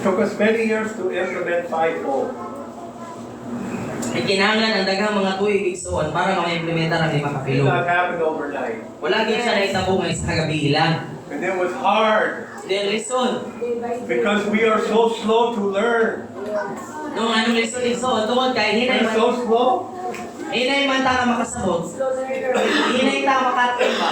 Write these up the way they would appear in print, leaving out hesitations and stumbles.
took us many years to implement fivefold. Kinahanglan ang daghang mga tuig igsoon para ma-implementa ang lima ka It did pilo. not happen overnight. Wala gyud siya nahitabo nga sa gabi lang. And it was hard Then listen, because we are so slow to learn. nung anong listen, tungod kay hinay We're so man, slow. hinay man ta nga makasabot, hinay ta makatay ba.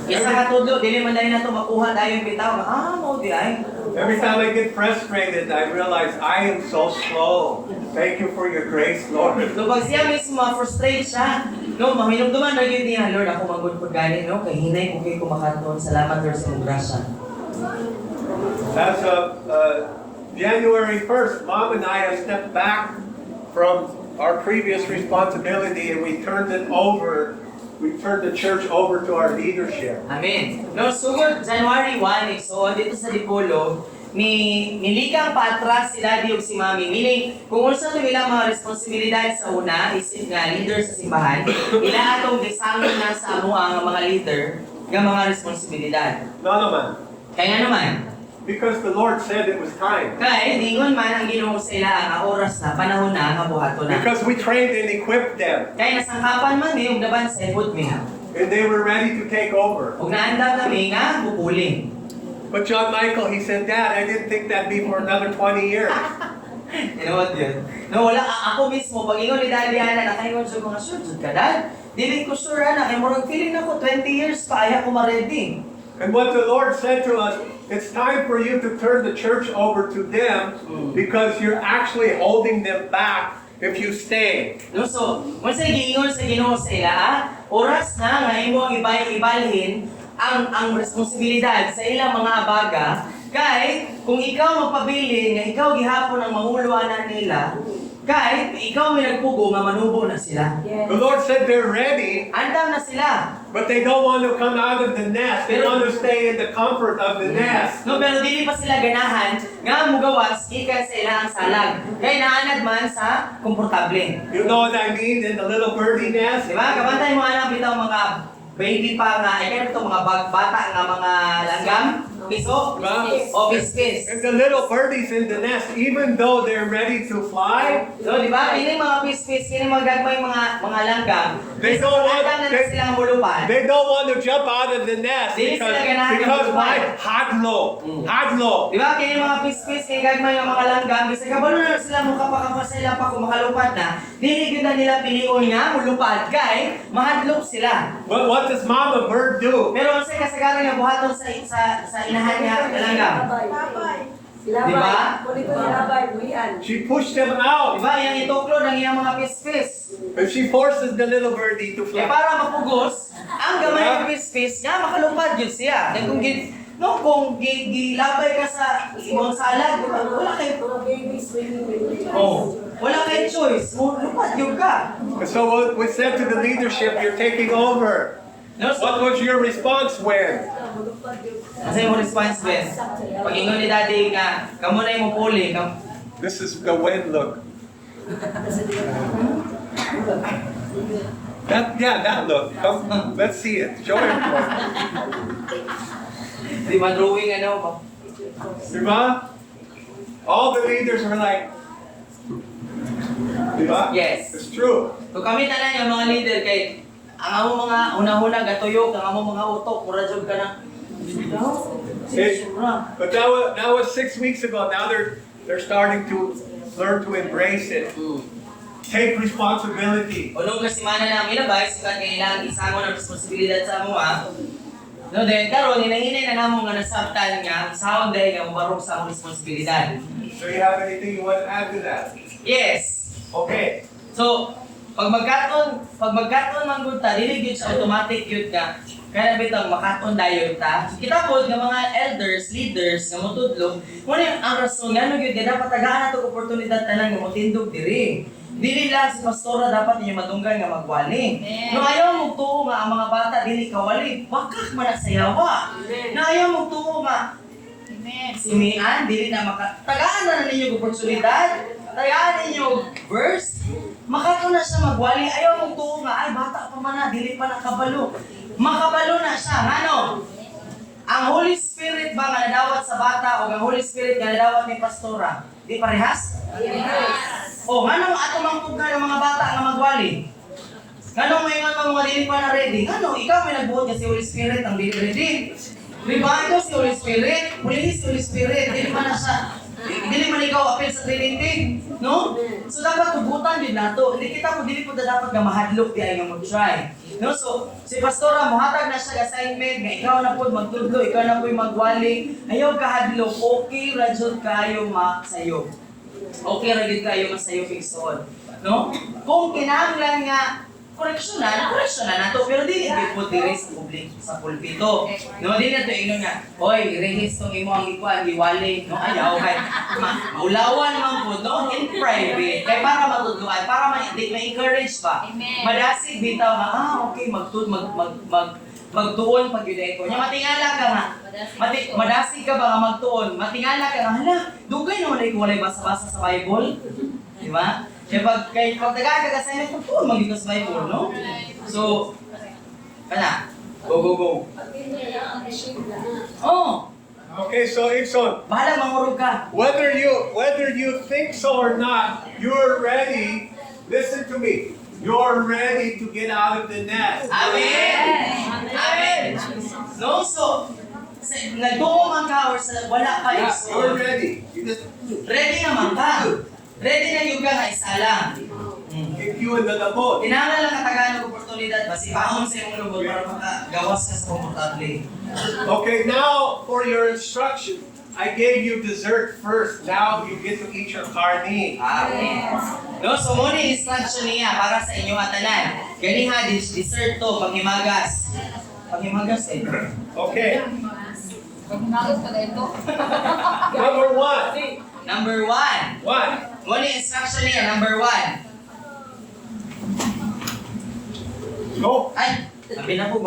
Isa ka tudlo, dili man dahil na ito makuha tayo yung bitaw. Mo di ay. Every time I get frustrated, I realize I am so slow. Thank you for your grace, Lord. So pag siya mismo ma-frustrate siya, no, mahinumduman na yun niya, Lord, ako magod po gani, no, kay hinay ko kayo kumakaton. Salamat, Lord, sa mong grasya. As of January 1st, Mom and I have stepped back from our previous responsibility and we turned it over. We turned the church over to our leadership. Amen. No, sugod January 1, so dito sa Dipolo, nilikang patras si Daddy ug si Mami. Meaning, kung unsa to ilang mga responsibilidad sa una, isip nga leader sa simbahan, ila atong gisangon na sa amo ang mga leader nga mga responsibilidad. No naman. Kaya nga naman, Because the Lord said it was time. kay dingon man ang Ginoo sa ila ang oras na panahon na nga buhaton na. Because we trained and equipped them. Kaya nasangkapan man ni ug daban sa food mi. And they were ready to take over. Ug naandam nami nga bupuling. But John Michael, he said, Dad, I didn't think that'd be for another 20 years. You know what yun? No, wala ako mismo pag ingon ni Daddy Ana nakaingon sa mga sure jud ka dad. Dili ko sure ana kay murag feeling nako 20 years pa ay ako ma-ready. And what the Lord said to us, it's time for you to turn the church over to them because you're actually holding them back if you stay. No, so, once giingon sa Ginoo sa ila, oras na nga imo ang ibalhin ang responsibilidad sa ilang mga abaga kay kung ikaw magpabilin nga ikaw gihapon ang manguluanan nila kay ikaw may nagpugo nga manubo na sila. The Lord said they're ready, Andam na sila. but they don't want to come out of the nest. They want to stay in the comfort of the nest. No, pero dili pa sila ganahan nga mugawas gikan sa ilang salag. Kay naanad man sa komportable. You know what I mean? In the little birdie nest. Di ba? Kabantay mo anak bitaw mga baby pa nga, kaya ito mga bata nga mga langgam, piso, Diba? o biskis. And the little birdies in the nest, even though they're ready to fly, So, di ba? Ini mga pispis, ini mga gagmay mga langgam. They don't want- na silang mulupan. they don't want to jump out of the nest Dili because, sila ganahan because ng why? buhay. Hadlo. Hadlo. Di ba? Kini mga pispis, kini gagmay nga mga langgam, kasi kabalo na sila mukapakapa sa ilang pa kung makalupad na, dili gyud na nila pilion nga mulupad kay mahadlok sila. But what does Mama Bird do? Pero unsay kasagaran nga buhaton sa inahan niya langgam? Diba? She pushed them out. Di ba? Yang ituklod ang iyang mga pispis. And she forces the little birdie to Kaya fly. para mapugos, ang gamay ng pispis nga makalupad yun siya. Kaya kung gilabay ka sa ibang salag, wala kay wala kay choice. Lupad yun ka. So what we said to the leadership, you're taking over. No, What was your response when? Kasi yung response Ben, pag ingon ni Daddy nga, kamo na yung puli, This is the when look. That look. Come, let's see it. Show it. di ba drawing ano, Diba? All the leaders were like, Diba? Yes. It's true. so kami tanan yung mga leader kay ang among mga una-una gatuyok, ang among mga utok, mura jud ka na. But that was 6 weeks ago. Now they're starting to learn to embrace it. Take responsibility. Unong kasimana na ang ilabay, sikat kailangan isangon ang responsibilidad sa amo No, then karon hinahinay na namo nga nasabtan nga ang sound dahil nga mabarog sa among responsibilidad. So you have anything you want to add to that? Yes. Okay. So, pag magkaton man gud ta, dili gyud sa automatic gyud ka. Kaya bitang makaton dayon ta. Kita pod nga mga elders, leaders nga motudlo, mo ang rason nga gyud nga dapat tagaan nato oportunidad tanan nga motindog diri. Dili lang si pastora dapat ninyo madunggan nga magwali. No ayaw mo tuo nga ang mga bata dili kawali, bakak man na sayawa. Na ayaw mo tuo nga si Mian dili na tagaan na ninyo oportunidad. Tagaan ninyo verse. Makato na siya magwali, ayaw mong tuo nga, ay bata pa man na, dili pa nakabalo. Makabalo na siya, ano? ang Holy Spirit ba nga nadawat sa bata o ang Holy Spirit nga nadawat ni pastora? Di parehas? Yes. O, nga nung ato mangtugna ng mga bata nga magwali? Nga nung may mga dili pa na ready? Nga nung ikaw may nagbuot ka si Holy Spirit ang dili ready? Diba ito si Holy Spirit? Muli si Holy Spirit, dili man na siya. Dili man ikaw apil sa Trinity, no? So dapat tugutan din nato. Hindi kita mo dili po dapat nga mahadlok di ay nga mag-try. No? So si pastora mohatag na siya assignment nga ikaw na pud magtudlo, ikaw na pud magwali. Ayaw ka hadlok, okay ra jud kayo masayo. Okay ra jud kayo masayo pigsoon. No? Kung kinahanglan nga koreksyonan nato pero dili gyud po diri sa public sa pulpito. No, dili nato ingnon nga, oy, rehis tong imo ang ikuan giwali, no ayaw kay maulawan man po no in private kay para matudloan, para ma-encourage pa. Madasig bitaw nga okay magtuon pag yun ko. Nya matingala ka nga. Madasig ka ba nga magtuon? Matingala ka nga, hala, dugay naman ay walay basa-basa sa Bible. Di ba? Kaya pag nagkakagasayan, magtuon magiging sa Bible, no? So, kana, go. Oh, Okay, so Ikson, bahala mangurog ka. whether you think so or not, you're ready. Listen to me. You're ready to get out of the net. Amen! No, so, nagtungo man ka or sa wala pa Yeah, iso. you're ready. You just Ready naman ka. Ready na yung ka nga isa lang. kick you into the boat. Kinahanglan lang katagaan ng oportunidad ba? Sipahon sa iyong lubot para makagawas ka sa komportable. Okay, now for your instruction. I gave you dessert first. Now you get to eat your carne. Amen. No, so muna yung instruction niya para sa inyong atanan. Gani ha, dessert to, panghimagas. Panghimagas eh. Okay. Paghinagos ka dito. Number one. Number 1. What? Muna yung instruction niya, number 1. Go. Ay, sabi na po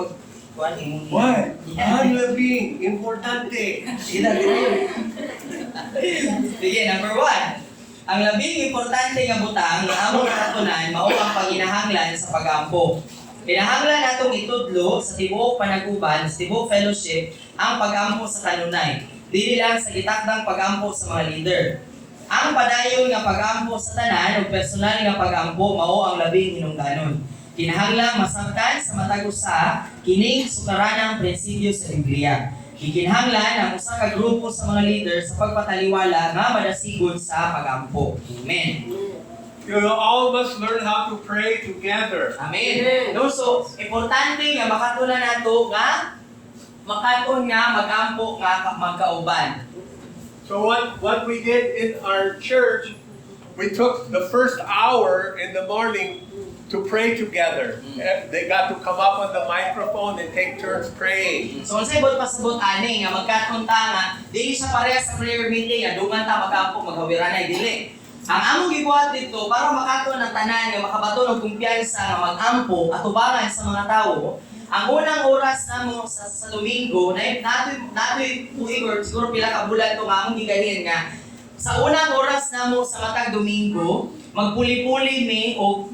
kuan imong What? Ang labing. Importante. Sige, number 1. Ang labing importante nga butang nga among katunan mao ang panginahanglan sa pagampo. Kinahanglan natong itudlo sa tibuok panaguban, sa tibuok fellowship ang pagampo sa kanunay. Dili lang sa gitakdang pagampo sa mga leader. Ang padayon nga pagampo sa tanan ug personal nga pagampo mao ang labing hinungdanon. Kinahanglang masabtan sa matag usa kining sukaranang prinsipyo sa Biblia. Gikinahanglan ang usa ka grupo sa mga leader sa pagpataliwala nga madasigod sa pagampo. Amen. You all must learn how to pray together. Amen. No, so importante nga makatunan nato nga makaton nga magampo nga magkauban. So what we did in our church, we took the first hour in the morning to pray together. They got to come up on the microphone and take turns praying. So unsay bot pasabot ani nga magkaton ta nga dili siya parehas sa prayer meeting nga dungan ta magampo maghawiranay dili. Ang among gibuhat dito para makaton ang tanan nga makabaton og kumpiyansa nga magampo at tubangan sa mga tawo. Ang unang oras namo sa Domingo natoy tuig or siguro pila ka bulan to nga among gigahin nga sa unang oras namo sa matag Domingo magpuli-puli mi og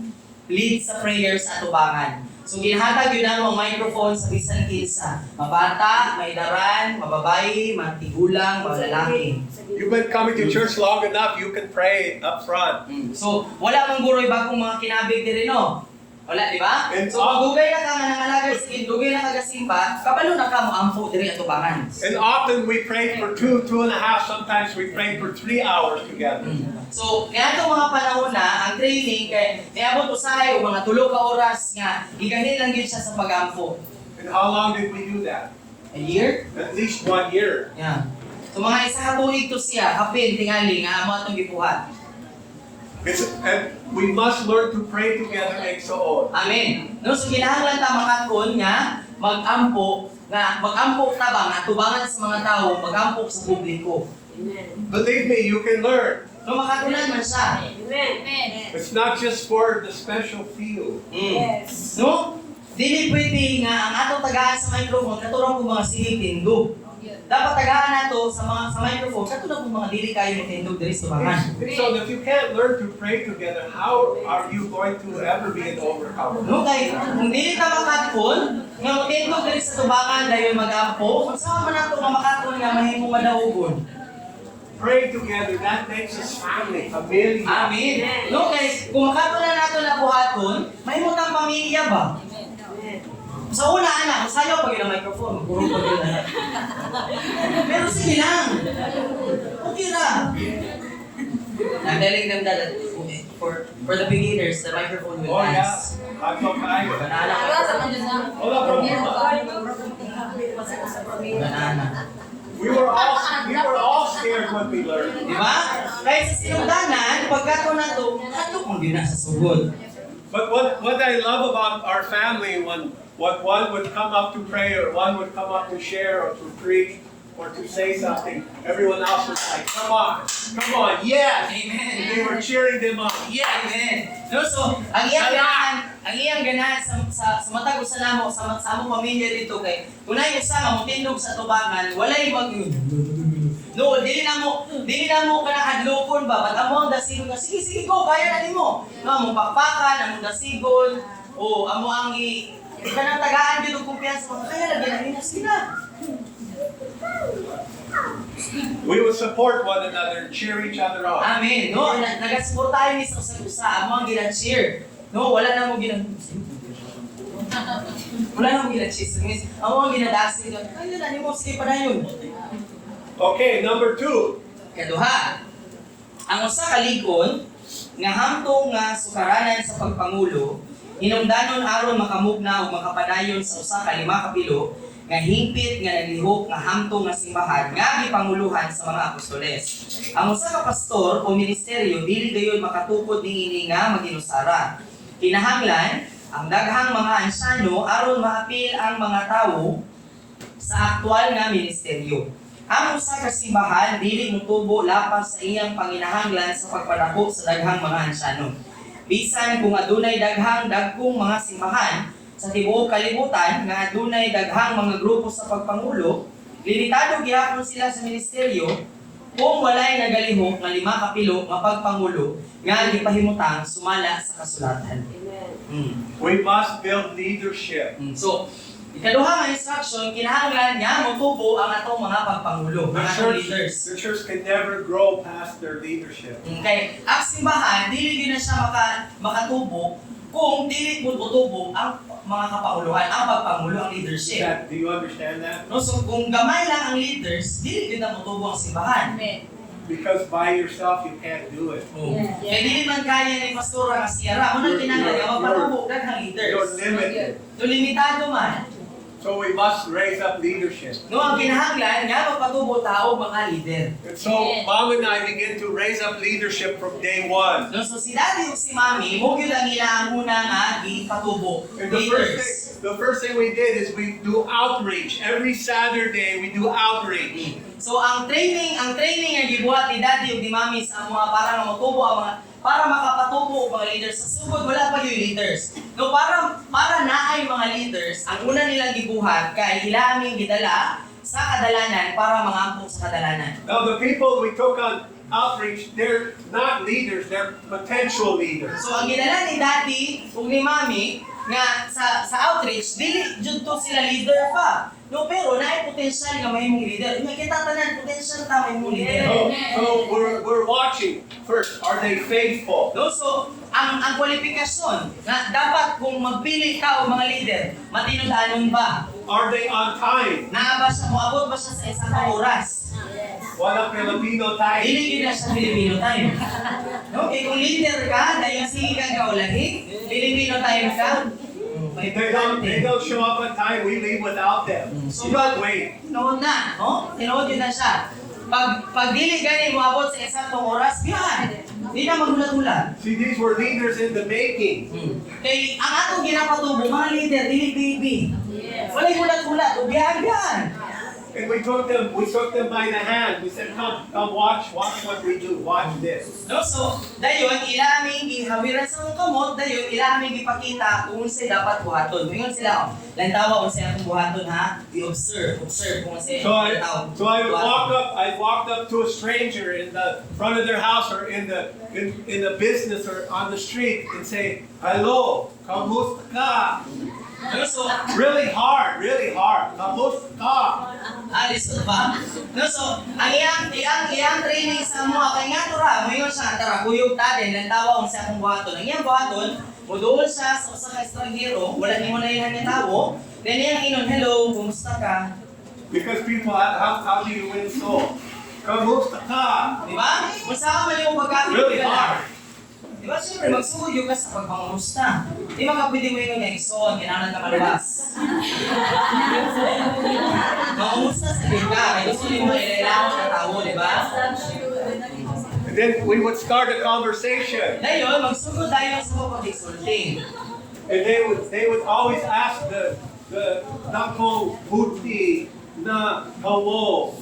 lead sa prayer sa atubangan. So ginhatag yun ang microphone sa bisan kinsa. Mabata, may daran, mababayi, matigulang, malalaki. You've been coming to church long enough, you can pray up front. So wala mang guroy bagong mga kinabig diri no. Wala, di ba? And So magugay na ka nga nangalagay sa dugay na kagasimba, kabalo na ka mo ampo diri atubangan. And often we prayed for 2.5, sometimes we prayed for 3 hours together. So, kaya itong mga panahon na, ang training, kay niabot usahay o mga 3 ka oras nga, gigahin lang yun siya sa pagampo. And how long did we do that? A year? At least 1 year. Yeah. So mga isa ka tuig to siya, kapin, tingali, nga amo itong gipuhat. And we must learn to pray together and so on. Amen. No, so kinahanglan ta makatun nga, magampo ta ba, nga tubangan sa mga tao, magampo sa publiko. Believe me, you can learn. No, makatunan man siya. It's not just for the special few. No? Dili pwede nga ang atong tagaan sa microphone, katulong ko mga siling tindog. dapat tagaan nato sa microphone katulad ng mga dili kayo nitindog diri sa bahan. So if you can't learn to pray together, how are you going to ever be an overcomer? No kay kung dili ta makatpon nga motindog diri sa tubangan dayon mag-ampo, usaha man nato nga makatpon nga mahimong madaogon. Pray together, that makes us family, familia. Amen. No kay kung makatpon na nato na buhaton, mahimong tang pamilya ba? Sa una, anak, sayo pag yung microphone, puro pag yun na. Pero sige lang. Okay na. I'm telling them that for the beginners, the microphone will Oh yeah, dance. I'm so tired. Banana. Hold on, Banana. we were all scared when we learned. Di ba? Kahit sa sinungdanan, pagkato na to, hato kung di na sa sugod. But what I love about our family, when one would come up to pray, or one would come up to share, or to preach, or to say something, everyone else was like, come on, yes! Amen. And they were cheering them up. Yeah, amen. No, so, ang iyang ganahan sa matag usa namo sa among pamilya dito kay kunay usa nga motindog sa tubangan, walay mag no, dili na mo kana hadlokon ba, but amo ang dasigon nga sige go kaya na nimo. No, among pakpakan, among dasigon, o amo ang kanang tagaan dito kumpiyansa mo kaya lagi na sila. We would support one another and cheer each other on. Amen. No, nagasupport tayo ni sa usa, amo ang gina-cheer. No, wala na mo wala na mo gina-cheer. Amo ang ginadasi ko. Kaya na nimo sige pa dayon. Okay, number 2. Kaduha, ang usa ka ligon nga hamtong nga sukaranan sa pagpangulo, hinungdanon aron makamugna ug makapadayon sa usa ka 5 ka pilo nga hingpit nga naglihok nga hamtong nga simbahan nga gipanguluhan sa mga apostoles. Ang usa ka pastor o ministeryo dili gayon makatukod niini nga maginusara. Kinahanglan ang daghang mga ansyano aron maapil ang mga tawo sa aktual nga ministeryo. Ang usa ka simbahan dili motubo lapas sa iyang panginahanglan sa pagpadako sa daghang mga ansyano. Bisan kung adunay dagkong mga simbahan sa tibuok kalibutan nga adunay daghang mga grupo sa pagpangulo, limitado gihapon sila sa ministeryo kung walay nagalihok nga 5 ka pilo nga pagpangulo nga gipahimutang sumala sa kasulatan. We must build leadership. So, ikaduha nga instruction, kinahanglan nga motubo ang atong mga pagpangulo, mga atong leaders. The church can never grow past their leadership. Okay, ang simbahan dili gyud na siya makatubo kung dili mo tubo ang mga kapanguluhan, ang pagpangulo, ang leadership. Do you understand that? No, so kung gamay lang ang leaders, dili gyud na motubo ang simbahan. Because by yourself you can't do it. Kaya dili man kaya ni pastor nga siyara, mo nang kinahanglan nga magpatubo daghang leaders. You're limited. So limitado man. So we must raise up leadership. No, ang kinahanglan nga magpatubo tao mga leader. And so Mom and I begin to raise up leadership from day 1. No, so si daddy ug si mami, mo gyud ang ila ang una nga gipatubo. And Leaders. the first thing we did is we do outreach. Every Saturday we do outreach. So ang training nga gibuhat ni daddy ug ni mami sa mga para nga motubo ang mga para makapatubo ang mga leaders sa sugod wala pa yung leaders. No, para naay mga leaders, ang una nilang gibuhat kay ilaming gidala sa kadalanan para mangampong sa kadalanan. Now the people we took on outreach, they're not leaders, they're potential leaders. So ang gidala ni daddy ug ni mami nga sa outreach dili jud to sila leader pa. No, pero naay potential nga mahimong leader. Nga kita tanan potential ta mahimong leader. So we're watching first, are they faithful? No, so ang kwalifikasyon nga dapat kung magpili ka og mga leader, matinud-anon ba? Are they on time? Naa ba siya moabot ba siya sa isang ka oras? Walang Filipino time. Dili gyud na siya Filipino time. No, kay kung leader ka, dayon sige kang kaulahi, Filipino time ka. They don't show up on time, we leave without them. So, You don't wait. Tinood na, no? Tinood yun na siya. Pag dili gani moabot sa eksaktong oras, biyan. Di na magulat-ulat. See, these were leaders in the making. Kay ang atong ginapatubo, mga leader, dili baby. Walay gulat-gulat, biyan. And we took them by the hand. We said, come watch what we do. Watch this. No, so dayon ila aming gihawiran sa mga kamot, dayon ila aming gipakita kung unsay dapat buhaton. Mingon sila, lantawa unsay akong buhaton ha? I-observe kung unsay So I walked up to a stranger in the front of their house or in a business or on the street and say, hello, kamusta ka? No, so Really hard. Kamusta ka? alis ba? No, so ang iyang training sa mga kay nga to ra, mayon siya tara kuyog ta din lantawa unsay akong buhaton. Ang iyang buhaton, muduol siya sa usa ka estranghero, wala nimo na ilang tawo. Then iyang inon, hello, kumusta ka? Because people, how do you win soul? Kamusta ka? Di ba? Unsa ka mali yung pagkakita Really hard. Di ba, siyempre, magsugod yung ka sa pagpangamusta. Di ba ka pwede mo yung ison, kailangan ka malabas. Mangamusta sa ka, kaya gusto niyo mailangan na tao, di ba? And then we would start a conversation. Ngayon, magsugod tayo sa pagkisulting. And they would always ask the nako puti na kawo.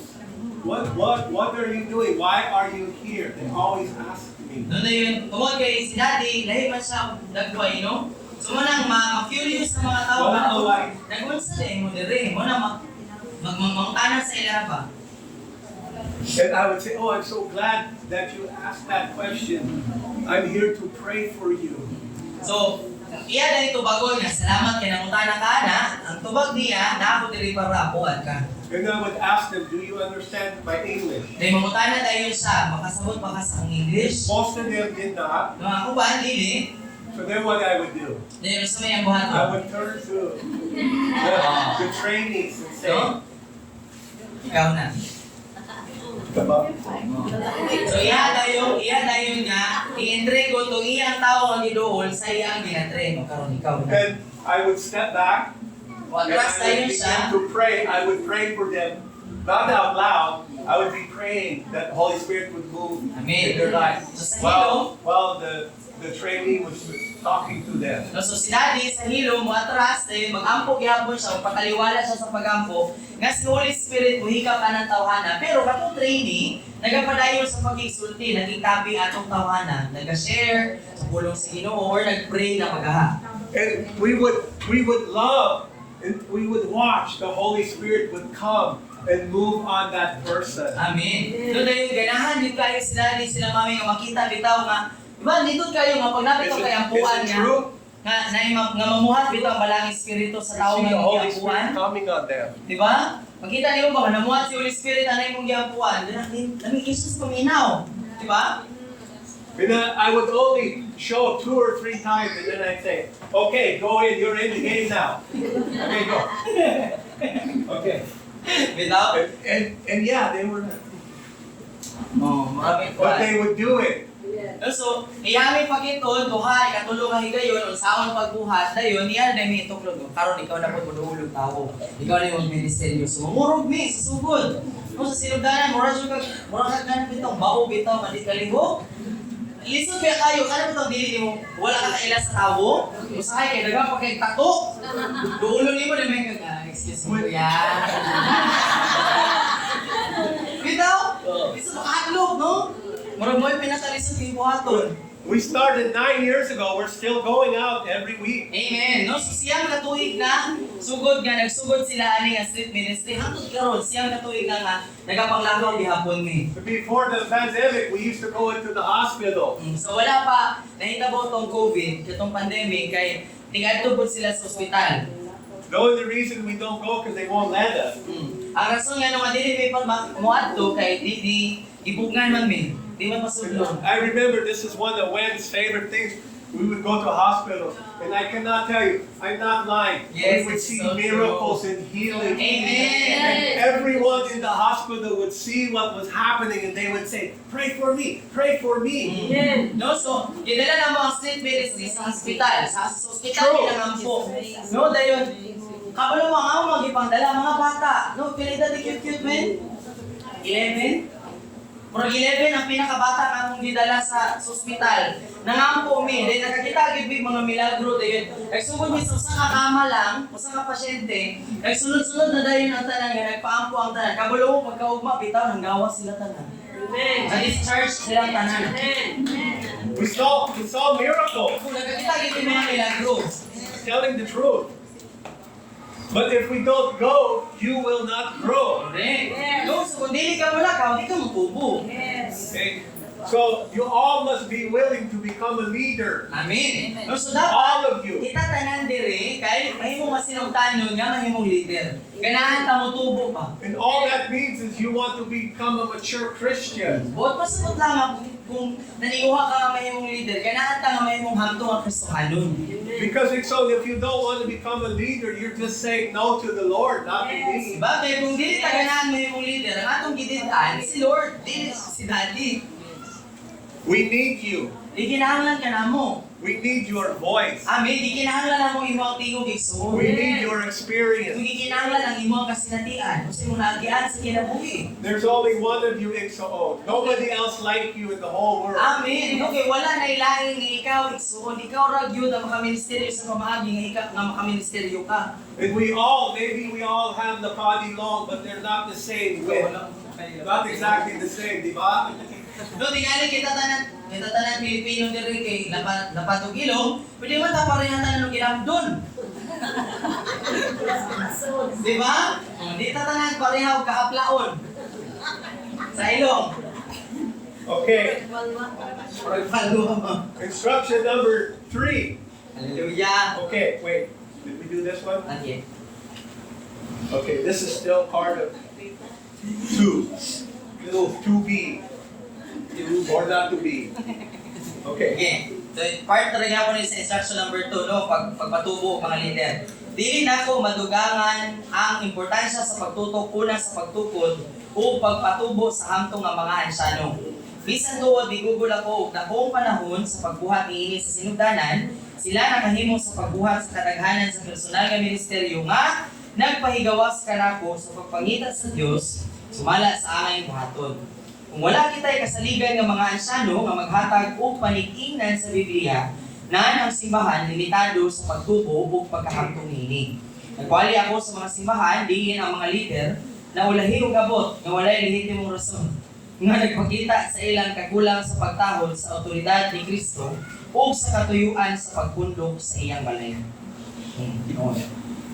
What are you doing? Why are you here? They always ask me. Doon na yun, tungkol kay si Daddy, lahi man siya nagway, no? So, manang ma-curious sa mga tao. Wala away. Nagwal sa mo dire, mo na magmangtanan sa ilang ba? And I would say, oh, I'm so glad that you asked that question. I'm here to pray for you. So, iya na ito bago niya, salamat kay nangutana ka na, ang tubag niya, na ako diri para apuan ka. And I would ask them, do you understand my English? Dahil mangutana tayo siya, makasabot ba ka sa English? Most of them did not. Mga kuban, dili. So then what I would do, Dahil sa may ang buhat I would turn to the trainees and say, No? Ikaw na. "Diba? So iya dayon nga, i-entrego itong iyang tao ang gidool sa iyang ginatrain. O karon ikaw na. Then I would step back O and atras I tayo would siya. begin to pray. I would pray for them, not out loud. I would be praying that the Holy Spirit would move Amen. in their lives. So sa hilo, While the trainee was talking to them. no, so si Daddy sa hilo mo atras, dahil mag-ampo gihapon siya, pataliwala siya sa pag-ampo, nga si Holy Spirit muhika ka ng tawhana. Pero katong trainee, nagapadayon sa pag-isulti, naging tabi atong tawhana, nag-share sa pulong sa Ginoo or nag-pray na magaha. And we would love and we would watch the Holy Spirit would come and move on that person. Amen. Doon na yung ganahan, din kayo sila, din sila mami nga makita, bitaw nga, diba, dito kayo nga, pag napit Is ko it- kay ampuan is it nga, true? nga mamuhat bitaw ang balang espiritu sa tao See nga the Holy giampuan. Spirit coming on them. Diba? Makita niyo ba, namuhat si Holy Spirit, anay mong giampuan, dami Jesus paminaw. Diba? And then I would only show 2 or 3 times, and then I'd say, "Okay, go in. You're in the game now. Okay, go." Okay. Bitaw? And yeah, they were. Oh, maraming But kuan. they would do it. So, iyami pagiton, duha, ikatulong ang higayon, unsaon pagbuhat, dayon, iya na may tuklog. Karon ikaw na po madulog tao. Ikaw na yung ministeryo. So, mamurog mi, susugod. Kung sa sinugdanan, mura ka ganang bitong bao bitaw, mali kaliho. Lisod ba kayo, kana bitong dili mo, wala ka kaila sa tao. Usahay kay dagang pagkay tato. Duulong nimo na may excuse me, kuya. Bitaw, lisod makahaglog, no? Murag mo yung pinakalisod yung buhaton. We started 9 years ago. We're still going out every week. Amen. No, so siyang katuig na sugod nga nagsugod sila ani nga street ministry hangtod karon siyang katuig na nga nagapanglakaw gihapon mi. Before the pandemic, we used to go into the hospital. So wala pa nahitabo tong COVID, katong pandemic kay tigadto pud sila sa ospital. The only reason we don't go because they won't let us. Ang rason nga nung dili may pag moadto kay di ibugngan man mi. Di man pasudlon. I remember this is one of Wen's favorite things. We would go to hospitals, and I cannot tell you, I'm not lying. Yes, We would it's see so miracles and healing. Amen. And everyone in the hospital would see what was happening, and they would say, "Pray for me, pray for me." No, so, gidala na mga street ministry sa hospital. Sa hospital True. pinangampo. No, dayon, kabalo mga magipangdala mga bata. No, pinita di cute men. 11? Pero 11 ang pinakabata nga mong gidala sa hospital. Nangampo mi, dahil nakakita gid yung mga milagro dayon. Nagsugod niya sa usa ka kama lang, usa ka pasyente, nagsunod-sunod na dayon ang tanan nga nagpaampo ang tanan. Kabulo pagkaugma bitaw nang gawas sila tanan. Amen. Na-discharge sila tanan. We saw miracles, Kung nagkakita gid yung mga milagro. telling the truth. But if we don't go, you will not grow. Correct. No, so kung dili ka malakaw, di ka magtubo. Okay? So you all must be willing to become a leader. Amen. No, so All dapat of you. kita tanan dire kay mahimong masinungtanon nga mahimong leader. Ganahan ta mo tubo pa. And all that means is you want to become a mature Christian. Buot pasabot lang kung naniuha ka nga mahimong leader, ganahan ta nga mahimong hamtong ang Kristohanon. Because so if you don't want to become a leader, you're just saying no to the Lord, not to me. Diba? Kaya kung dili ta ganahan mahimong leader, ang atong gididaan si Lord, dili si Daddy. We need you. Di kinahanglan ka na mo. We need your voice. Amen. Di kinahanglan na mo imo ang tingog igsoon. We need your experience. Di kinahanglan ang imo ang kasinatian. Kasi mo naagian sa kinabuhi. There's only one of you, Ixoon. Nobody else like you in the whole world. Amen. Okay, wala na ilahing nga ikaw igsoon. Ikaw ra gyud ang makaministeryo sa pamaagi nga ikaw nga makaministeryo ka. And maybe we all have the body long, but they're not the same. Not exactly the same, di ba? No, tingali kita tanan Pilipino diri kay lapat og ilong, pwede man ta parehatan ng ilang doon. Di ba? Di ta tanan pareha og kaaplaon. Sa ilong. Okay, Pagpaluha mo. instruction number 3. Hallelujah. Okay, wait. Did we do this one? Okay. Okay, this is still part of 2. Little 2B. Or not to be. Okay. Okay. So, part na rin ako sa instruction number 2, no? Pagpatubo, mga leader. Dili na ko madugangan ang importansya sa pagtutok una sa pagtukod o pagpatubo sa hamtong nga mga ansyano. Bisan tuod, digugol ako og dakong panahon sa pagbuhat niini sa sinugdanan, sila nakahimo sa pagbuhat sa kadaghanan sa personal nga ministeryo nga nagpahigawas kanako sa pagpangita sa Dios sumala sa aming buhaton. Kung wala kita'y kasaligan ng mga ansyano nga maghatag o panig-ingnan sa Biblia, naan ang simbahan limitado sa pagtubo o pagkahamtong niini. Nagwali ako sa mga simbahan, diin ang mga leader, na ulahi og abot nga walay lehitimong rason, nga nagpakita sa ilang kakulang sa pagtahol sa awtoridad ni Kristo o sa katuyuan sa pagpundok sa iyang balay.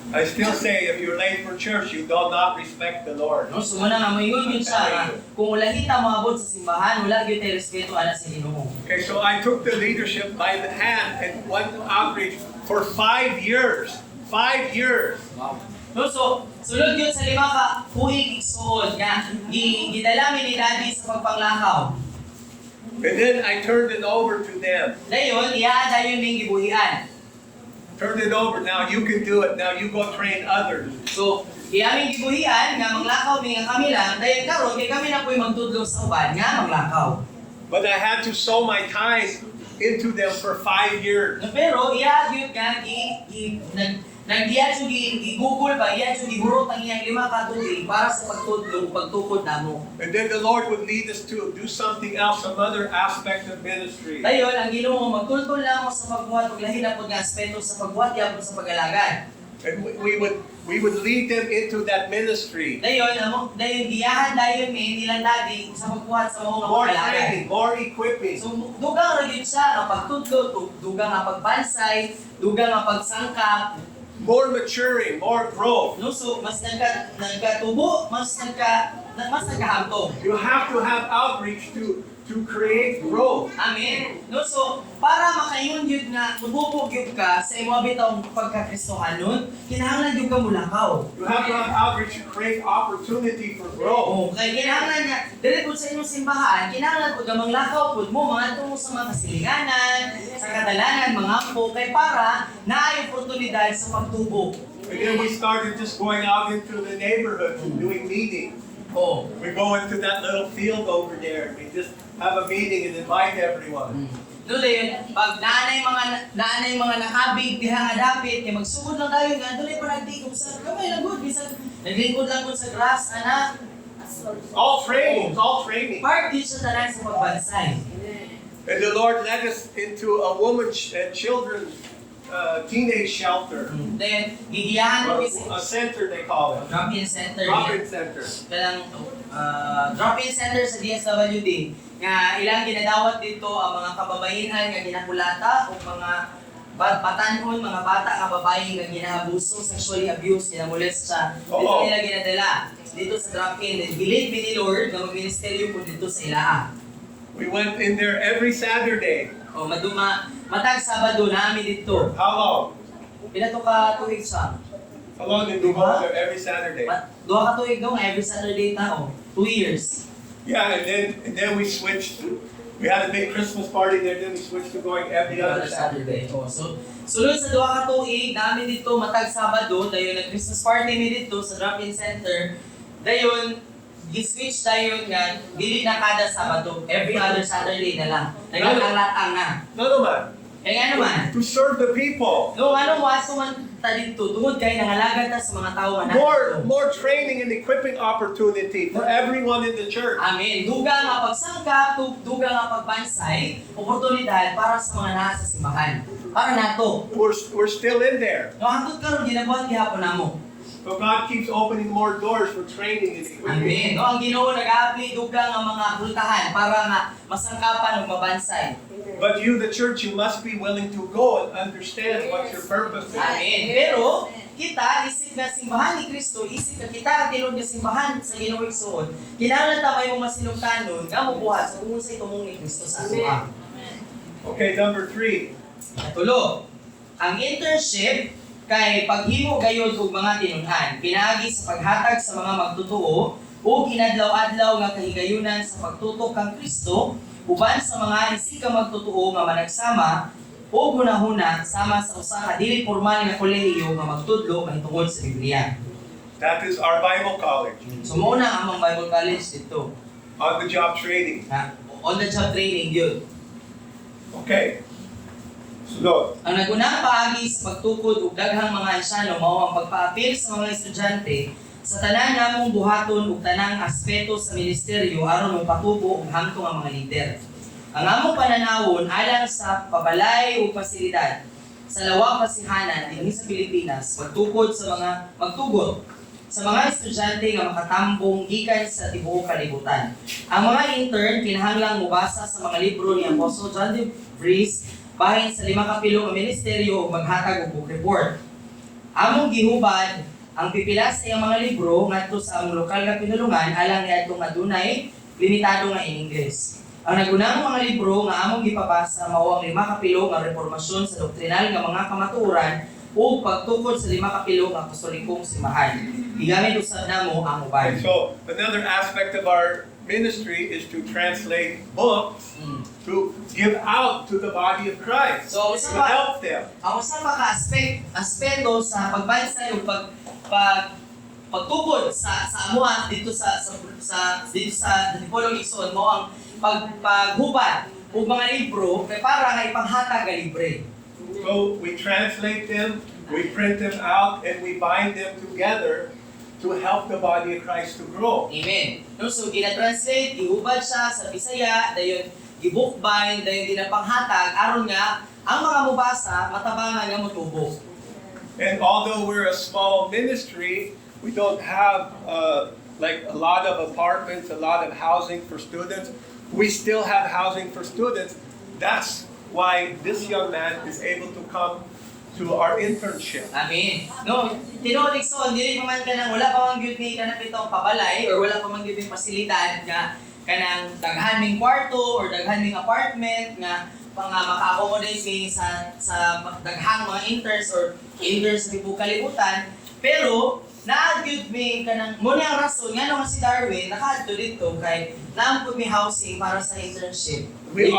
I still say if you're late for church, you do not respect the Lord. No, so muna nga mayon yun siya nga, kung ulahi ta moabot sa simbahan, wala gyud tay respeto ana sa Ginoo. Okay, so I took the leadership by the hand and went to outreach for 5 years. 5 years. No, so sulod yun sa 5 ka huig igsuon nga gidala mi ni Daddy sa pagpanglakaw. And then I turned it over to them. Dayon iya dayon ning gibuhian. Turned it over. Now you can do it. Now you go train others. So iyaming gibuhian nga manglakaw mi nga kami lang dayon karon kay kami na po'y magtudlo sa uban nga manglakaw. But I had to sow my time into them for 5 years. No, pero iya gyud nga nagdiya siya gigugol ba, iya siya gigurot ang iyang 5 ka tuig para sa pagtudlo, pagtukod namo. And then the Lord would lead us to do something else, some other aspect of ministry. Dayon, ang Ginoo magtultol lang mo sa pagbuhat ug lahi na pud nga aspeto sa pagbuhat yapon sa pag-alagad. And we would lead them into that ministry. Dayon giyahan dayon mi nilang Daddy sa pagbuhat sa mga More pag-alagad. training, more equipping. So dugang ra gyud siya nga pagtudlo, dugang nga pagbansay, dugang nga pagsangkap. More maturing, more growth. No, so mas nagkatubo, mas nagkahamtong. You have to have outreach to create growth. Amen. No, so para makaingon yun nga mububog yun ka sa imo bitong pagkakristohanon, kinahanglan yun ka mulakaw. You have to have outreach to create opportunity for growth. Oh, kay kinahanglan nga dili pud sa imong simbahan, kinahanglan pud nga manglakaw pud mo mga tungo sa mga kasilinganan, sa kadalanan, mga po kay para naay oportunidad sa pagtubo. And then we started just going out into the neighborhood and doing meetings. Oh. We go into that little field over there and we just have a meeting and invite everyone. Doon yun, pag naanay mga nakabig, diha nga dapit, kaya magsugod lang tayo nga, doon pa nagtigom sa kamay lang good, bisan naglingkod lang good sa grass, anak. All training, all training. Part din sa tanan sa pagbansay. And the Lord led us into a woman's and children's teenage shelter. Then, gigiyahan mo isa. A center they call it. Drop-in center. Drop-in center. Kanang drop-in center sa DSWD. Nga ilang ginadawat dito ang mga kababaihan nga ginakulata o mga batanon, mga bata nga babae nga ginahabuso, sexually abused, ginamolest sa dito Oo. nila ginadala. Dito sa drop-in. Gilid ni Lord nga mag-ministeryo po dito sa ilaa. We went in there every Saturday. O matag Sabado namin dito. How long? Pila to ka tuig sa? How long did we go there every Saturday? Duha ka tuig dong every Saturday tao. 2 years. Yeah, and then we switched. We had a big Christmas party there. Then we switched to going every other Saturday. Oh, so sulod sa duha ka tuig namin dito matag Sabado dayon nag Christmas party mi dito sa drop-in center. Dayon gi-switch dayon nga dili na kada Sabado, every other Saturday na lang. Nagkakalatang na. No, no, man. Kaya naman, To serve the people. no ano wato man ta dito tungod kay nangalagan ta sa mga tawo nga More training and equipping opportunity for everyone in the church. Amen. Duga nga pagsangkap, duga nga pagbansay, oportunidad para sa mga nasa simbahan. Para nato. We're still in there. No hangtod karon ginabuhat gihapon namo. So God keeps opening more doors for training and equipping. Amen. No ang Ginoo nag-apply duga nga mga kultahan para nga masangkapan ug mabansay. But you, the church, you must be willing to go and understand what your purpose is. Amen. Pero kita isip nga simbahan ni Kristo, isip nga kita ang tinod nga simbahan sa Ginoo igsoon. Kinahanglan ta may mga masinungkanon nga mobuhat sa tungod sa itumong ni Kristo sa ato. Okay, number 3. Tulo, ang internship kay paghimo gayud og mga tinun-an, pinaagi sa paghatag sa mga magtutuo o kinadlaw-adlaw nga kahigayunan sa pagtutok kang Kristo uban sa mga isig ka magtutuo nga managsama o hunahuna sama sa usa ka dili formal nga kolehiyo nga magtudlo mahitungod sa Biblia. That is our Bible college. So mao na among Bible College dito. On-the-job training. On the job training yun. Okay. So, Ang nagunang paagi sa pagtukod ug daghang mga ensyano mao ang pagpaapil sa mga estudyante sa tanan namong buhaton ug tanang aspeto sa ministeryo aron mapatubo ug hamtong ang mga lider. Ang among pananawon alang sa pabalay ug pasilidad sa lawak pasihanan dinhi sa Pilipinas pagtukod sa mga magtugot sa mga estudyante nga makatambong gikan sa tibuok kalibutan. Ang mga intern kinahanglang mubasa sa mga libro ni Apostol John D. Vries bahin sa 5 kapilo nga ministeryo ug maghatag og book report. Among gihubad ang pipila sa iyang mga libro ngadto sa among lokal nga pinulungan alang niadtong adunay limitado nga in English. Ang nagunang mga libro nga among gipabasa mao ang 5 kapilo nga reformasyon sa doktrinal nga mga kamatuoran ug pagtukod sa 5 kapilo nga apostolikong simbahan. Gigamit usab namo ang uban. and so another aspect of our ministry is to translate books to give out to the body of Christ. So, To help them. Ang usa pa ka aspeto sa pagbansay ug pagtukod sa amuha dito sa Dipolong Igsoon mo ang paghubad og mga libro kay para nga ipanghatag nga libre. So we translate them, we print them out, and we bind them together to help the body of Christ to grow. Amen. No, so gina-translate, ihubad siya sa Bisaya, dayon gibookbind, dayon ginapanghatag aron nga ang mga mubasa matabangan nga motubo. And although we're a small ministry, we don't have like a lot of apartments, a lot of housing for students. We still have housing for students. That's why this young man is able to come to our internship. Amen. No, tinuod igsoon dili pa man kanang wala pa man gyud ni kanang bitong pabalay or wala pa man gyud ni pasilidad nga kanang daghan ning kwarto or daghan ning apartment nga maka-accommodate mi sa daghang mga interns or interns sa tibuok kalibutan. Pero na-gyud mi kanang mo ni ang rason ngano nga si Darwin nakaadto dito kay naampo mi housing para sa internship. We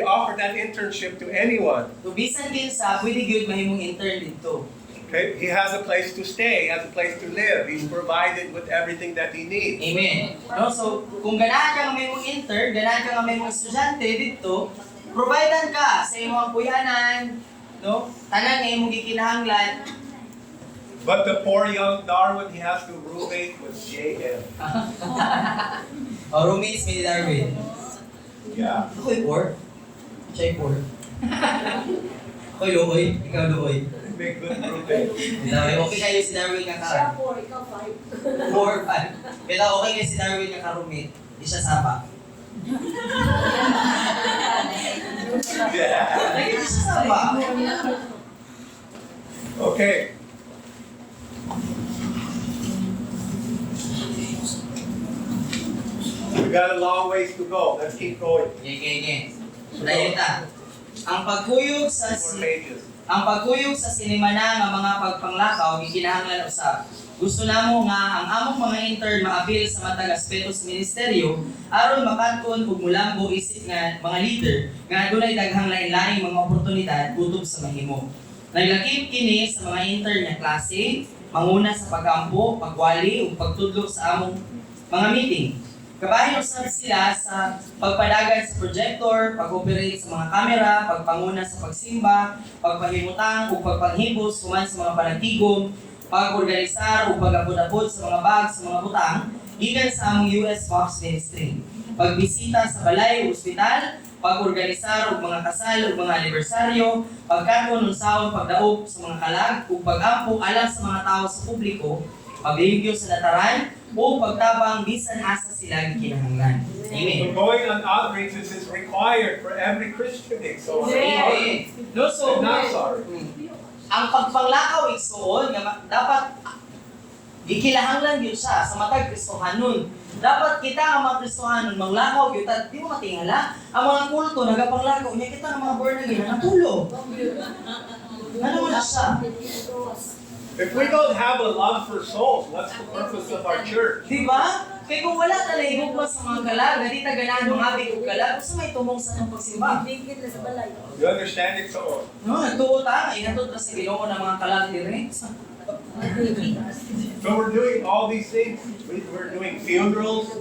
offer that internship to anyone. So bisan kinsa pwede gyud mahimong intern dito. Okay? He has a place to stay, he has a place to live. He's provided with everything that he needs. Amen. No, so kung ganahan ka nga may mong intern, ganahan ka nga may mong estudyante dito, providean ka sa imong kuyanan, no? Tanan nga imong gikinahanglan. But the poor young Darwin, he has to roommate with JM. O roommates ni Darwin. Yeah. Ako'y poor. Siya 4. Ako Luoy, ikaw Luoy. Make good grouping. Okay kayo si Darwin nga ka. 4, ikaw 5. 4, 5. Kaya okay kayo si Darwin nga ka-roommate. Di siya sapa. Yeah. Lagi di siya sapa. Okay. We got a long ways to go. Let's keep going. Gege. Dayon ta. Ang pagkuyog sa More pages. ang pagkuyog sa sinimana nga mga pagpanglakaw gikinahanglan usab. Gusto namo nga ang among mga intern maabil sa matag aspeto sa ministeryo aron makadton ug mulambo isip nga mga leader nga adunay daghang lain-laing mga oportunidad kutob sa mahimo. Naglakip kini sa mga intern nga klase, manguna sa pagampo, pagwali ug pagtudlo sa among mga meeting. Kabahin usab sila sa pagpadagan sa projector, pag-operate sa mga kamera, pagpanguna sa pagsimba, pagpahimutang ug pagpanghibos human sa mga panagtigom, pag-organisar ug pag-abot-abot sa mga bag sa mga butang gikan sa among US Fox Ministry. Pagbisita sa balay o ospital, pag-organisar og mga kasal ug mga anibersaryo, pagkaton unsaon pagdaog sa mga kalag ug pag-ampo alang sa mga tawo sa publiko, pagreview sa dataran o pagtabang bisan asa sila gikinahanglan. Amen. So going on outreaches is required for every Christian. So Amen. No, so, I'm not sorry. ang pagpanglakaw igsoon nga dapat gikinahanglan gyud siya sa matag Kristohanon. Dapat kita ang mga Kristohanon manglakaw gyud di mo matingala ang mga kulto nagapanglakaw nya kita ang mga born again natulog. Ano na siya? If we don't have a love for souls, what's the purpose of our church? Di ba? Kaya kung wala talaga higugma sa mga kalag, di ta ganahan ng abig ug kalag, gusto may tumong sa itong pagsimba. You understand it so? No, nagtuo ta, ihatod ta sa Ginoo ng mga kalag dire. So we're doing all these things. We're doing funerals.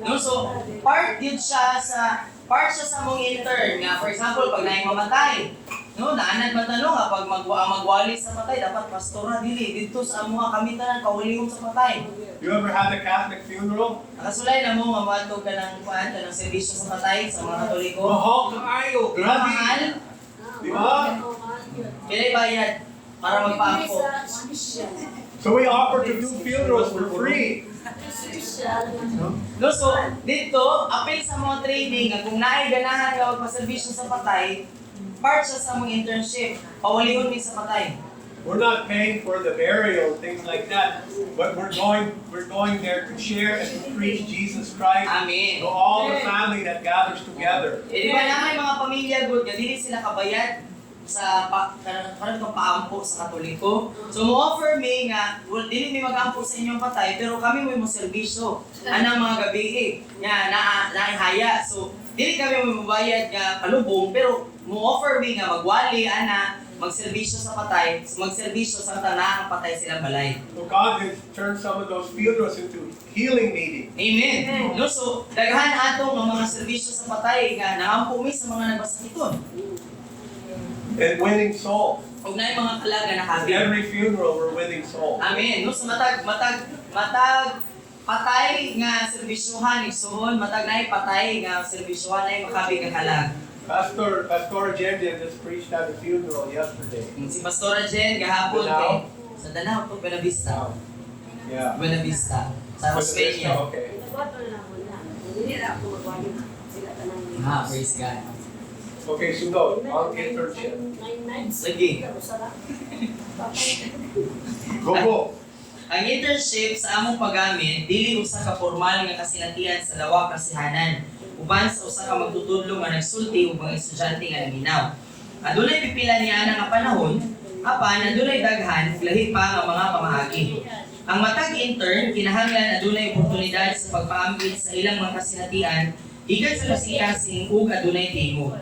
No, so part siya sa mong intern nga for example pag naay mamatay. No, naanad man tanong nga pag magwali sa patay dapat pastora dili dito sa mga kamitanan kawalihon sa patay. You ever had a Catholic funeral? Nakasulay na mo nga maadto ka ng kuan ka ng serbisyo sa patay sa mga Katoliko. Mahal kaayo, Di ba mahal? grabe. Di ba? Kailan bayad para magpaampo. So we offer to do funerals for free. No, so dito apil sa mga training nga kung naay ganahan nga magpaserbisyo sa patay, part siya sa mga internship. Pawalihon mi sa patay. We're not paying for the burial, things like that, but we're going there to share and to preach Jesus Christ Amen. to all the family that gathers together. Eh di ba na may mga pamilya good nga dili sila kabayad sa kanang paampo sa Katoliko. So mo offer me nga dili mi magampo sa inyong patay pero kami mo serbisyo anang mga gabi nga naihaya. So dili kami mo mabayad nga palubong pero mo offer me nga magwali ana magserbisyo sa patay, magserbisyo sa tanang patay silang balay. So God has turned some of those funerals into healing meetings. Amen. No, so daghan atong mga serbisyo sa patay nga naampo mi sa mga nagbasakiton. And winning souls. Ug naay mga kalaga na At habi. every funeral, we're winning souls. Amen. No, so matag patay nga serbisyuhan igsoon, matag naay patay nga serbisyuhan ay makabi nga kalag. Pastor Jen just preached at a funeral yesterday. Si Pastora Jen gahapon Danao? sa Danao to Buena Vista. Yeah. Buena Vista sa Australia. Okay. Praise God. Okay, sunod. Ang internship. Sige. Go. Ang internship sa among paggamit dili usa ka formal nga kasinatian sa lawa kasihanan uban sa usa ka magtutudlo nga nagsulti ug mga estudyante nga naminaw. Adunay pipila niya nga panahon, apan adunay daghan ug lahi pa nga mga pamahagi. Ang matag intern kinahanglan adunay oportunidad sa pagpaambit sa ilang mga kasinatian gikan sa kasing ug adunay tingog.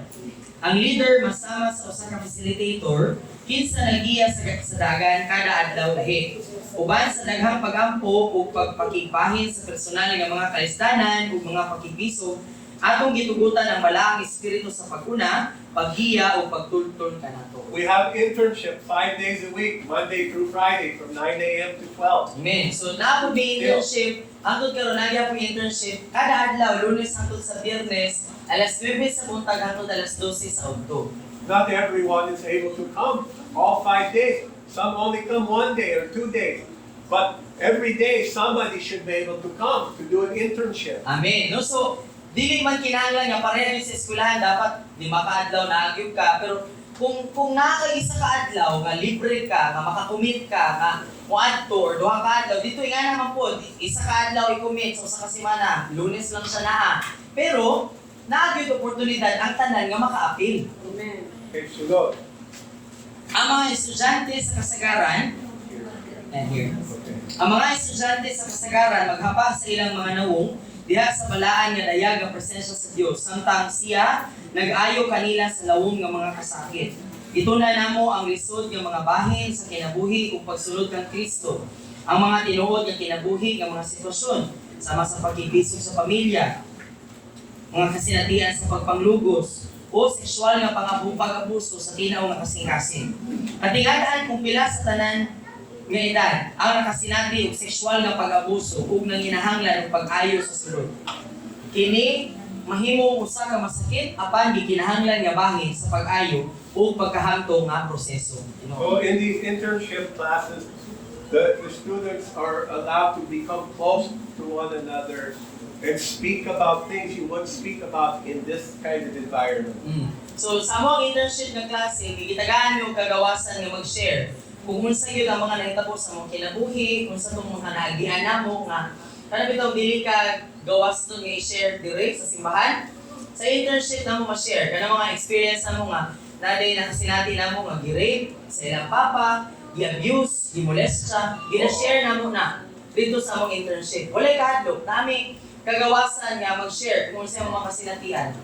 Ang leader masama sa usa ka facilitator kinsa nagiya sa dagan kada adlaw lahi. Uban sa daghang pagampo ug pagpakigbahin sa personal nga mga kalisdanan ug mga pakigbiso, atong gitugutan ang balaang espiritu sa paguna, paghiya o pagtultol kanato. We have internship 5 days a week, Monday through Friday, from 9 a.m. to 12. Amen. So napo bi internship, hangtod karon nagya po internship kada adlaw Lunes hangtod sa Biyernes Alas 9 sa buntag hangtod alas 12 sa udto. Not everyone is able to come all 5 days. Some only come 1 day or 2 days. But every day, somebody should be able to come to do an internship. Amen. No, so dili man kinahanglan nga pareha ni sa eskwelahan dapat 5 ka adlaw na agyud ka, pero kung naa kay isa ka adlaw nga libre ka, nga makakumit ka, nga moadto or 2 ka adlaw, dito nga naman po, isa ka adlaw i-commit sa usa ka semana, Lunes lang siya naa. Pero naa gyud oportunidad ang tanan nga maka-apil. Okay, sunod. Ang mga estudyante sa kasagaran, and here. Ang mga estudyante sa kasagaran maghapa sa ilang mga nawong diha sa balaan nga dayag ang presensya sa Dios samtang siya nag-ayo kanila sa lawom nga mga kasakit. Ituna namo ang lisod nga mga bahin sa kinabuhi ug pagsulod kang Kristo. Ang mga tinuod nga kinabuhi nga mga sitwasyon sama sa pagkibisog sa pamilya, mga kasinatian sa pagpanglugos o sexual nga pag-abuso sa tinaw nga kasing-kasing. Katingadaan kung pila sa tanan nga edad ang nakasinati og sexual nga pag-abuso ug nanginahanglan og pag-ayo sa sulod. Kini mahimo usa ka masakit apan gikinahanglan nga bahin sa pag-ayo ug pagkahangtong nga proseso. So in these internship classes, the students are allowed to become close to one another and speak about things you wouldn't speak about in this kind of environment. So sa among internship nga klase, gigitagaan mo kagawasan nga mag-share kung unsa gyud ang mga nahitabo sa mong kinabuhi, unsa tong mga naagian namo nga kana bitaw dili ka gawas to nga i-share dire sa simbahan. Sa internship namo ma-share kana mga experience namo nga naday nakasinati namo nga gi-rape sa ilang papa, gi-abuse, gi-molest siya, gina-share namo na dito sa among internship. Walay kahadlok nami kagawasan nga mag-share kung unsa mga kasinatian.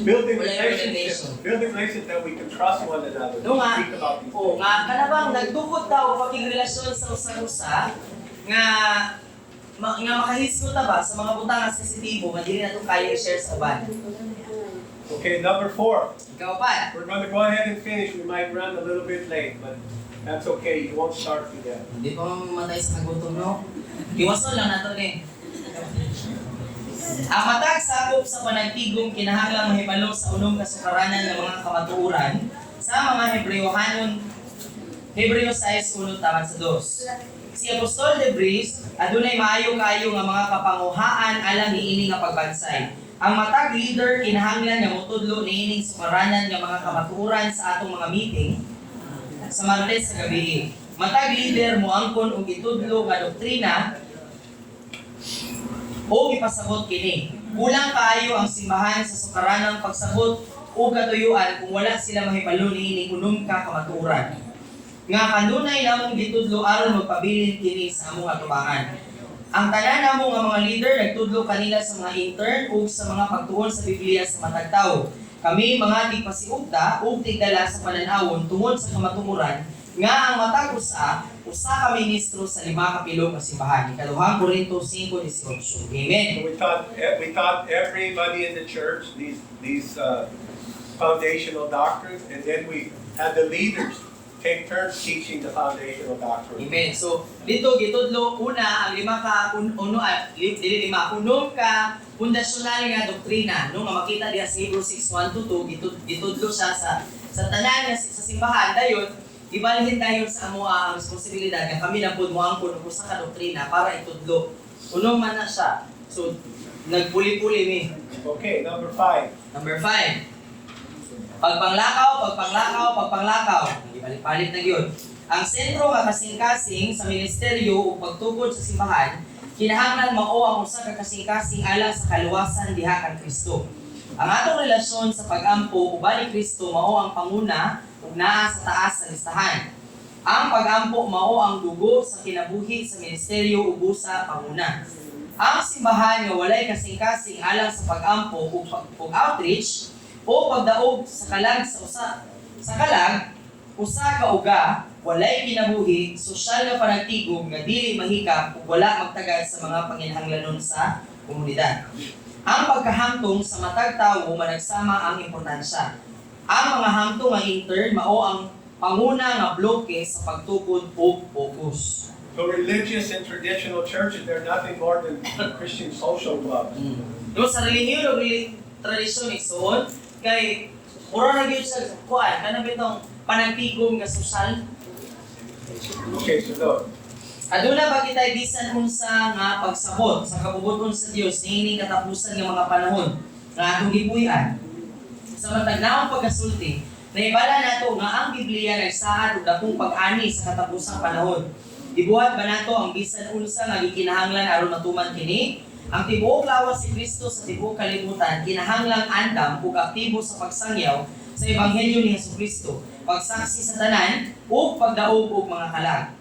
Building relationship that we can trust one another to No nga, speak about these o things. nga, kanabang nagdukot daw paging relasyon sa usa-usa nga nga makahisgot ba sa mga butang nga sensitibo nga dili nato kaya i-share sa uban. Okay, number 4. Ikaw pa. We're going to go ahead and finish. We might run a little bit late, but that's okay. You won't start together. Hindi pa mamatay sa nagutom, no? Iwason lang nato ni. Ang matag sakop sa panagtigom kinahanglang mahibalo sa unong kasukaranan ng mga kamatuoran sa mga Hebreo 6:1 tama sa 2. Si Apostol Debris adunay maayo kaayo nga mga kapanguhaan alang niini nga pagbansay. Ang matag leader kinahanglan nga motudlo niining sukaranan nga mga kamatuoran sa atong mga meeting sa Martes sa gabi. Matag leader moangkon og itudlo nga doktrina o ipasabot kini. Kulang kaayo ang simbahan sa sukaranang pagsabot o katuyuan kung wala sila mahibalo niining unom ka kamatuoran. Nga kanunay namong gitudlo aron magpabilin kini sa among atubangan. Ang tanan namo nga mga leader nagtudlo kanila sa mga intern ug sa mga pagtuon sa Biblia sa matag tawo. Kami mga tigpasiugda ug tigdala sa pananawon tungod sa kamatuoran nga ang matag usa ka ministro sa 5 ka pilo nga simbahan. Ikaduhang Korinto 5:18. Amen. So we taught everybody in the church these foundational doctrines, and then we had the leaders take turns teaching the foundational doctrine. Amen. So dito gitudlo una ang 5 ka pundasyonal nga doktrina no nga makita diha sa Hebrews 6:1-2 gitudlo siya sa tanan nga sa simbahan dayon ibalhin tayo sa amo ang responsibilidad nga kami na pud moangkon og usa ka doktrina para itudlo. Uno man na siya. So nagpuli-puli mi. Okay, number 5. Number 5. Pagpanglakaw. Ibalik-balik na yun. Ang sentro nga kasing-kasing sa ministeryo o pagtukod sa simbahan, kinahanglan mao ang usa ka kasing-kasing alang sa kaluwasan diha kan Kristo. Ang atong relasyon sa pag-ampo ubali Kristo mao ang panguna ug naa sa taas sa listahan. Ang pag-ampo mao ang dugo sa kinabuhi sa ministeryo ug busa panguna. Ang simbahan nga walay kasing-kasing alang sa pag-ampo ug outreach o pagdaog sa kalag usa ka uga walay kinabuhi sosyal nga panagtigom nga dili mahikap ug wala magtagad sa mga panginahanglanon sa komunidad. Ang pagkahangtong sa matag tawo managsama ang importansya. Ang mga hangtong nga intern mao ang panguna nga bloke sa pagtukod og focus. So religious and traditional churches, they're nothing more than Christian social clubs. No, sa relihiyon o tradisyon igsoon kay mura na gyud sa kuan kana bitong panagtigom nga sosyal. Okay, so look. Aduna ba kitay bisan unsa nga pagsabot sa kabubuton sa Dios niining katapusan nga mga panahon nga atong gipuy-an. Sa matag naong pagkasulti, naibala nato nga ang Biblia nagsaad og dakong pag-ani sa katapusang panahon. Ibuhat ba nato ang bisan unsa nga gikinahanglan aron matuman kini? Ang tibuok lawas si Kristo sa tibuok kalibutan kinahanglang andam ug aktibo sa pagsangyaw sa ebanghelyo ni Jesucristo, pagsaksi sa tanan ug pagdaog og mga kalag.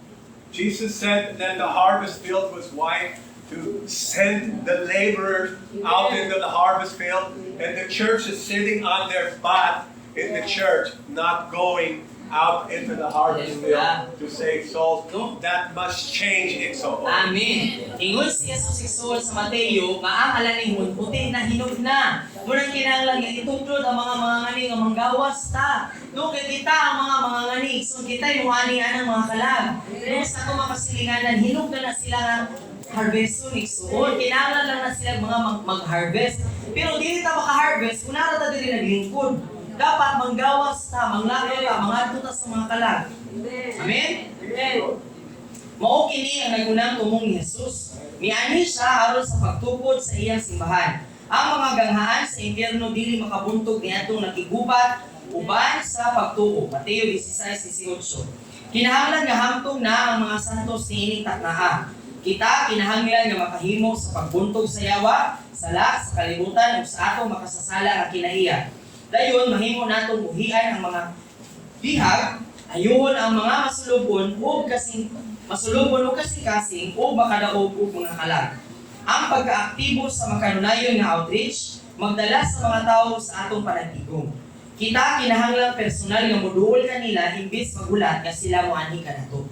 Jesus said that the harvest field was white to send the laborers out into the harvest field, and the church is sitting on their butt in the church, not going out into the harvest field to save souls. That must change, Igsoon. Amen. Ingon si Jesus igsoon sa Mateo nga ang alanihon puti na hinog na. Munang kinahanglan nga ituklod ang mga ngani nga manggawas ta. No kay kita ang mga ngani igsoon kita yung ani anang mga kalag. No sa ko makasilinganan hinog na sila nga harveston igsoon. Kinahanglan lang na sila mga mag-harvest. Pero dili ta maka-harvest kung nara ta diri naglingkod. Dapat manggawas ta, manglakaw ta, mangadto ta sa mga kalag. Amen? Mao kini ang nagunang tumong ni Jesus. Miani siya aron sa pagtukod sa iyang simbahan. Ang mga ganghaan sa impyerno dili makabuntog niadtong nakigubat uban sa pagtuo. Mateo 16:18. Kinahanglan nga hamtong na ang mga santos niining taknaa. Kita kinahanglan nga makahimo sa pagbuntog sa yawa, sala, sa kalibutan ug sa atong makasasala nga kinaiya. Dayon mahimo natong buhian ang mga bihag, ayon ang mga masulubon o kasing-kasing o makadaog og mga kalag. Ang pagkaaktibo sa makanunayon nga outreach, magdala sa mga tawo sa atong panagtigom. Kita kinahanglang personal nga moduol kanila imbis magulat nga sila moanhi kanato.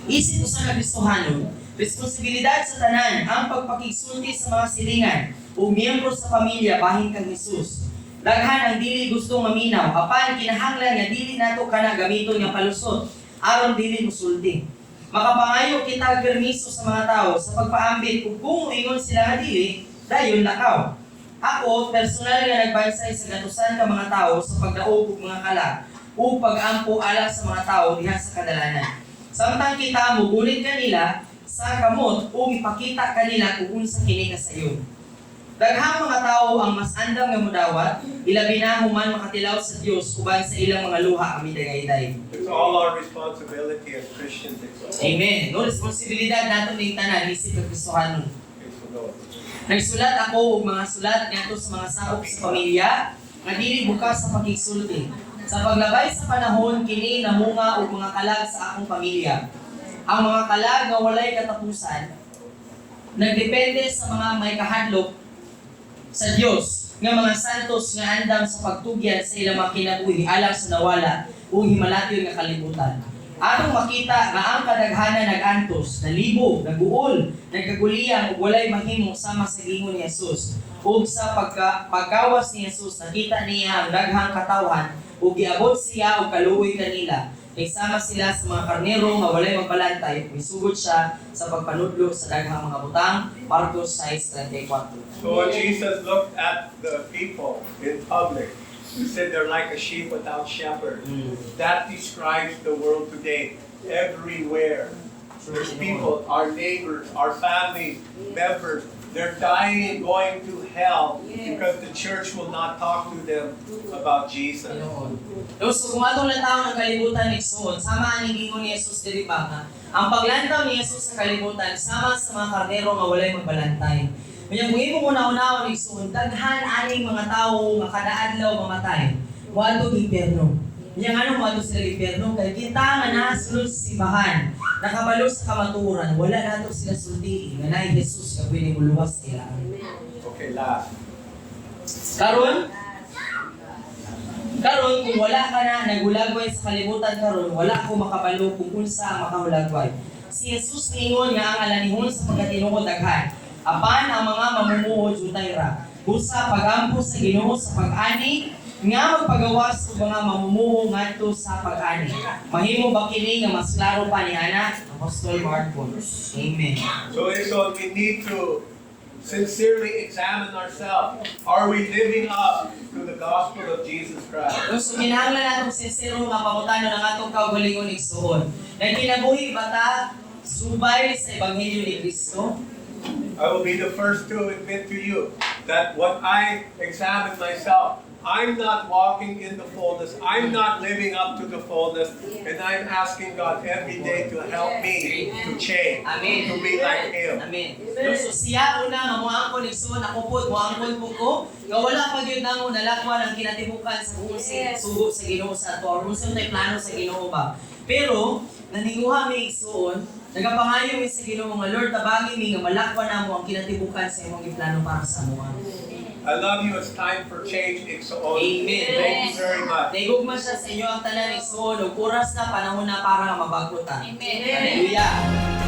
Isip usa ka Kristohanon, responsibilidad sa tanan ang pagpakigsulti sa mga silingan o miyembro sa pamilya bahin kang Jesus. Daghan ang dili gustong maminaw, apan kinahanglan nga dili nato kana gamiton nga palusot aron dili mosulti. Makapangayo kita og permiso sa mga tawo sa pagpaambit ug kung ingon sila nga dili, dayon lakaw. Ako personal nga nagbansay sa gatusan ka mga tawo sa pagdaog ug mga kalag ug pag-ampo alang sa mga tawo diha sa kadalanan. Samtang kita mugunit kanila sa kamot ug ipakita kanila kung unsa kini kasayon. Daghang mga tawo ang mas andam nga modawat, ilabi na human makatilaw sa Dios uban sa ilang mga luha ang midagayday. It's all our responsibility as Christians. Amen. No responsibilidad nato ning tanan isip ng Kristohanon. Nagsulat ako og mga sulat ngadto sa mga sakop sa pamilya nga dili bukas sa pagigsulti. Sa paglabay sa panahon kini namunga og mga kalag sa akong pamilya. Ang mga kalag nga walay katapusan nagdepende sa mga may kahadlok sa Dios nga mga santos nga andam sa pagtugyan sa ilang mga kinabuhi alang sa nawala o himalatyon nga kalibutan. Atong makita nga ang kadaghanan nagantos, nalibo, naguol, nagkaguliyang ug walay mahimo sama sa gingon ni Jesus. Ug sa pagkawas ni Jesus nakita niya ang daghang katawhan ug giabot siya og kaluoy kanila. Nagsama sila sa mga karnero nga walay magbalantay, misugod siya sa pagpanudlo sa daghang mga butang. Marcos 6:34. So when Jesus looked at the people in public, he said they're like a sheep without shepherd. That describes the world today. Everywhere, there's people, our neighbors, our family members, they're dying and going to hell because the church will not talk to them about Jesus. So kung atong lantaw ng kalibutan ni Igsoon, sama ang gingon ni Jesus diri ba nga, ang paglantaw ni Jesus sa kalibutan sama sa mga karnero nga walay magbalantay. Kaya kung imo una-una ni Igsoon, daghan aning mga tawo nga kada adlaw mamatay. Wato impierno. Yang ano mo sila impierno kay kita nga nasulod sa simbahan, nakabalo sa kamaturan, wala nato sila sulti nga naay Jesus nga pwede muluwas sila. Okay, last. Karon kung wala ka na nagulagway sa kalibutan karon, wala ko makabalo kung unsa ang makahulagway. Si Jesus ningon nga ang alanihon sa pagkatinuod daghan. Apan ang mga mamumuhod jutay ra. Busa pagampo sa Ginoo sa pag-ani nga magpagawas og mga mamumuho ngadto sa pag-ani. Mahimo ba kini nga mas klaro pa ni ana? Apostol Marcos. Amen. So we need to sincerely examine ourselves. Are we living up to the gospel of Jesus Christ? So kinahanglan natong sincero nga pangutano ng atong kaugalingon igsuon. Nagkinabuhi ba ta subay sa ebanghelyo ni Kristo? I will be the first to admit to you that when I examine myself, I'm not walking in the fullness. I'm not living up to the fullness. And I'm asking God every day to help me to change, Amen. to be like Him. Amen. So siya una nga moangkon igsuon ako pud moangkon po ko nga wala pa gyud namo nalakwan ang kinatibukan sa buong sugo sa Ginoo sa ato or unsa tay plano sa Ginoo ba. Pero naninguha mi igsuon nagapangayo mi sa Ginoo nga Lord tabangin mi nga malakwan namo ang kinatibukan sa imong giplano para sa amuha. I love you. It's time for change. Iksoon. Amen. Thank you very much. Naigugma siya sa inyo ang tanan igsuon ug oras na panahon na para mabago ta. Amen. Hallelujah.